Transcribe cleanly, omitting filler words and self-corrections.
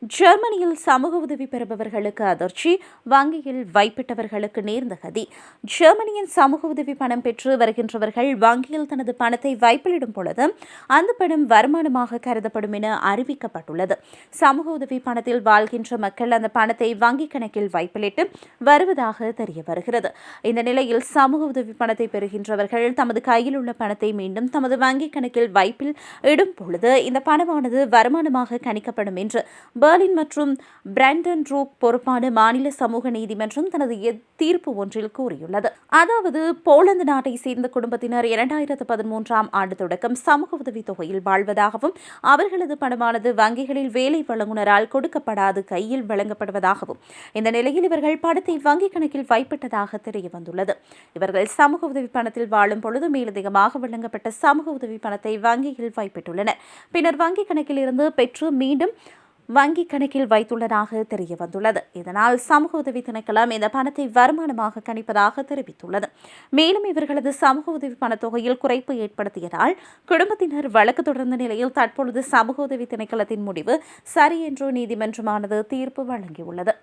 ஜெர்மனியில் சமூக உதவி பெறுபவர்களுக்கு அதிர்ச்சி, வங்கியில் வைப்பிட்டவர்களுக்கு நேர்ந்த கதி. ஜெர்மனியின் சமூக உதவி பணம் பெற்று வருகின்றவர்கள் வங்கியில் தனது பணத்தை வைப்பிலிடும் பொழுது அந்த பணம் வருமானமாக கருதப்படும் என அறிவிக்கப்பட்டுள்ளது. சமூக உதவி பணத்தில் வாழ்கின்ற மக்கள் அந்த பணத்தை வங்கிக் கணக்கில் வைப்பிலிட்டு வருவதாக தெரிய வருகிறது. இந்த நிலையில் சமூக உதவி பணத்தை பெறுகின்றவர்கள் தமது கையில் உள்ள பணத்தை மீண்டும் தமது வங்கிக் கணக்கில் வைப்பில் இடும் பொழுது இந்த பணமானது வருமானமாக கணிக்கப்படும் என்று பெர்லின் மற்றும் பிராண்டன் ரூக் பொறுப்பான மாநில சமூக நீதிமன்றம் தனது தீர்ப்பு ஒன்றில் கூறியுள்ளது. அதாவது, போலந்து நாட்டை சேர்ந்த குடும்பத்தினர் 2013ஆம் ஆண்டு தொடக்கம் சமூக உதவி தொகையில் வாழ்வதாகவும் அவர்களது பணமானது வங்கிகளில் வேலை வழங்குனரால் கொடுக்கப்படாது கையில் வழங்கப்படுவதாகவும் இந்த நிலையில் இவர்கள் பணத்தை வங்கிக் கணக்கில் வைப்பிட்டதாக தெரிய வந்துள்ளது. இவர்கள் சமூக உதவி பணத்தில் வாழும் பொழுது மேலதிகமாக வழங்கப்பட்ட சமூக உதவி பணத்தை வங்கியில் வைப்பிட்டுள்ளனர். பின்னர் வங்கிக் கணக்கில் இருந்து பெற்று மீண்டும் வங்கிக் கணக்கில் வைத்துள்ளதாக தெரிய வந்துள்ளது. இதனால் சமூக உதவி திணைக்களம் இந்த பணத்தை வருமானமாக கணிப்பதாக தெரிவித்துள்ளது. மேலும் இவர்களது சமூக உதவி பணத்தொகையில் குறைப்பு ஏற்படுத்தியதால் குடும்பத்தினர் வழக்கு தொடர்ந்த நிலையில் தற்பொழுது சமூக உதவி திணைக்களத்தின் முடிவு சரி என்று நீதிமன்றமானது தீர்ப்பு வழங்கியுள்ளது.